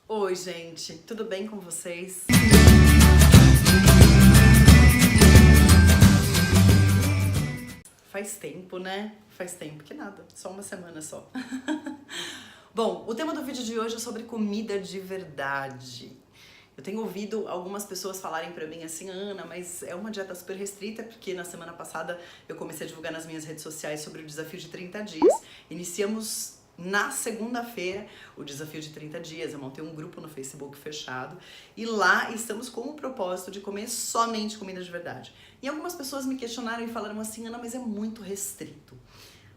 Oi, gente, tudo bem com vocês? Faz tempo, né? Faz tempo que nada, só uma semana só. Bom, o tema do vídeo de hoje é sobre comida de verdade. Eu tenho ouvido algumas pessoas falarem pra mim assim, Ana, mas é uma dieta super restrita, porque na semana passada eu comecei a divulgar nas minhas redes sociais sobre o desafio de 30 dias. Iniciamos na segunda-feira o desafio de 30 dias. Eu montei um grupo no Facebook fechado e lá estamos com o propósito de comer somente comida de verdade. E algumas pessoas me questionaram e falaram assim, Ana, mas é muito restrito.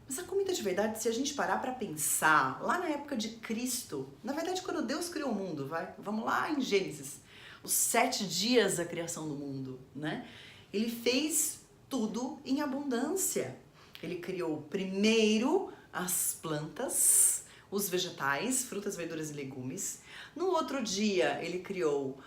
Mas a comida de verdade, se a gente parar pra pensar, lá na época de Cristo, na verdade quando Deus criou o mundo, vamos lá em Gênesis, os 7 dias da criação do mundo, né? Ele fez tudo em abundância. Ele criou primeiro as plantas, os vegetais, frutas, verduras e legumes. No outro dia, ele criou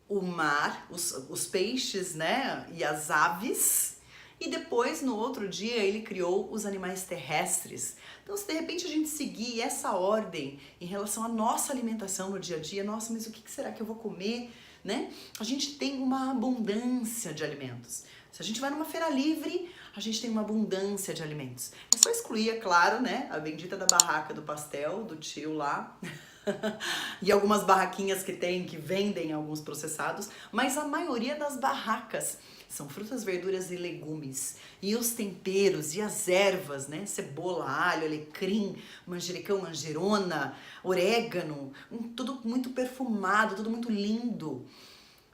o mar, os peixes, né? E as aves. E depois, no outro dia, ele criou os animais terrestres. Então, se de repente a gente seguir essa ordem em relação à nossa alimentação no dia a dia, nossa, mas o que será que eu vou comer, né? A gente tem uma abundância de alimentos. Se a gente vai numa feira livre, a gente tem uma abundância de alimentos. É só excluir, é claro, né? A bendita da barraca do pastel, do tio lá. E algumas barraquinhas que vendem alguns processados, mas a maioria das barracas são frutas, verduras e legumes. E os temperos e as ervas, né? Cebola, alho, alecrim, manjericão, manjerona, orégano, tudo muito perfumado, tudo muito lindo.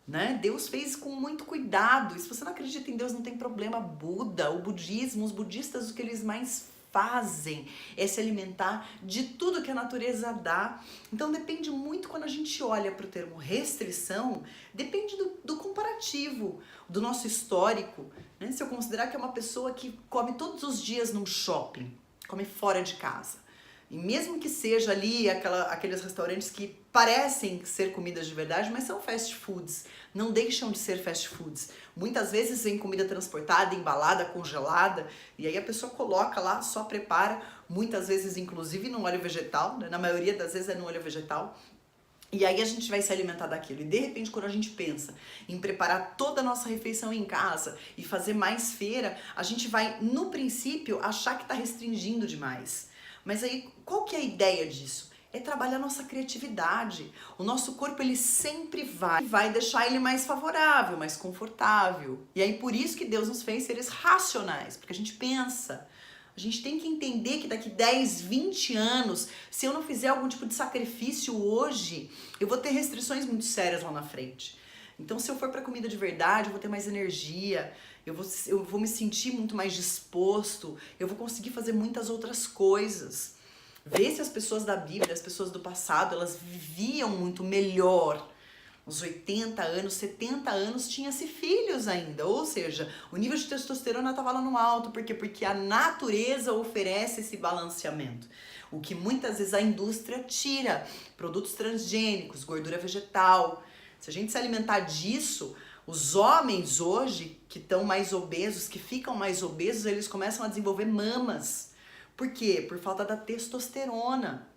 Né? Deus fez com muito cuidado. E se você não acredita em Deus, não tem problema. Buda, o budismo, os budistas, o que eles mais fazem é se alimentar de tudo que a natureza dá. Então depende muito, quando a gente olha para o termo restrição, depende do comparativo, do nosso histórico, né? Se eu considerar que é uma pessoa que come todos os dias num shopping, come fora de casa, e mesmo que seja ali aqueles restaurantes que parecem ser comidas de verdade, mas são fast foods, não deixam de ser fast foods. Muitas vezes vem comida transportada, embalada, congelada, e aí a pessoa coloca lá, só prepara, muitas vezes inclusive no óleo vegetal, né? Na maioria das vezes é no óleo vegetal. E aí a gente vai se alimentar daquilo. E de repente, quando a gente pensa em preparar toda a nossa refeição em casa e fazer mais feira, a gente vai, no princípio, achar que está restringindo demais. Mas aí, qual que é a ideia disso? É trabalhar a nossa criatividade. O nosso corpo, ele sempre vai deixar ele mais favorável, mais confortável. E aí, por isso que Deus nos fez seres racionais, porque a gente pensa. A gente tem que entender que daqui 10, 20 anos, se eu não fizer algum tipo de sacrifício hoje, eu vou ter restrições muito sérias lá na frente. Então, se eu for para comida de verdade, eu vou ter mais energia, eu vou me sentir muito mais disposto, eu vou conseguir fazer muitas outras coisas. Vê se as pessoas da Bíblia, as pessoas do passado, elas viviam muito melhor. Uns 80 anos, 70 anos, tinha-se filhos ainda. Ou seja, o nível de testosterona estava lá no alto. Por quê? Porque a natureza oferece esse balanceamento. O que muitas vezes a indústria tira. Produtos transgênicos, gordura vegetal. Se a gente se alimentar disso, os homens hoje que estão mais obesos, que ficam mais obesos, eles começam a desenvolver mamas. Por quê? Por falta da testosterona.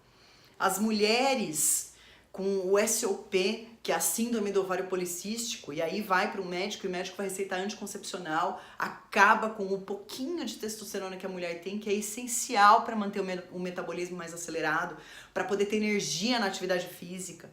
As mulheres com o SOP, que é a síndrome do ovário policístico, e aí vai para o médico e o médico vai receitar anticoncepcional, acaba com o pouquinho de testosterona que a mulher tem, que é essencial para manter o metabolismo mais acelerado, para poder ter energia na atividade física.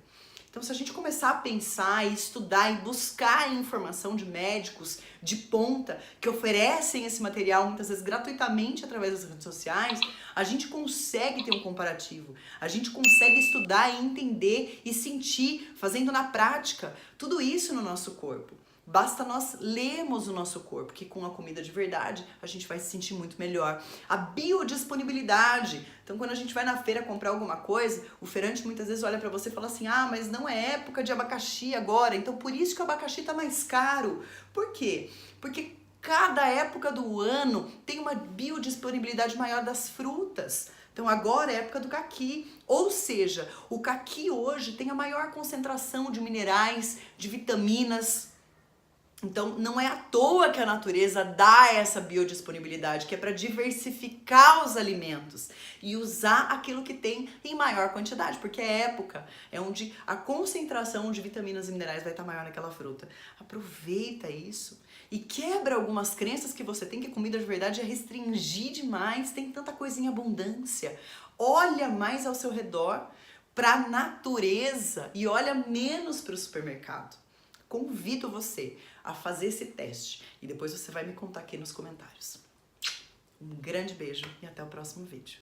Então, se a gente começar a pensar e estudar e buscar informação de médicos de ponta que oferecem esse material muitas vezes gratuitamente através das redes sociais, a gente consegue ter um comparativo. A gente consegue estudar e entender e sentir, fazendo na prática, tudo isso no nosso corpo. Basta nós lermos o nosso corpo, que com a comida de verdade a gente vai se sentir muito melhor. A biodisponibilidade. Então, quando a gente vai na feira comprar alguma coisa, o feirante muitas vezes olha pra você e fala assim, ah, mas não é época de abacaxi agora, então por isso que o abacaxi tá mais caro. Por quê? Porque cada época do ano tem uma biodisponibilidade maior das frutas. Então agora é a época do caqui, ou seja, o caqui hoje tem a maior concentração de minerais, de vitaminas, Então, não é à toa que a natureza dá essa biodisponibilidade, que é para diversificar os alimentos e usar aquilo que tem em maior quantidade, porque é época, é onde a concentração de vitaminas e minerais vai estar maior naquela fruta. Aproveita isso e quebra algumas crenças que você tem que comida de verdade é restringir demais, tem tanta coisa em abundância. Olha mais ao seu redor para a natureza e olha menos para o supermercado. Convido você a fazer esse teste e depois você vai me contar aqui nos comentários. Um grande beijo e até o próximo vídeo.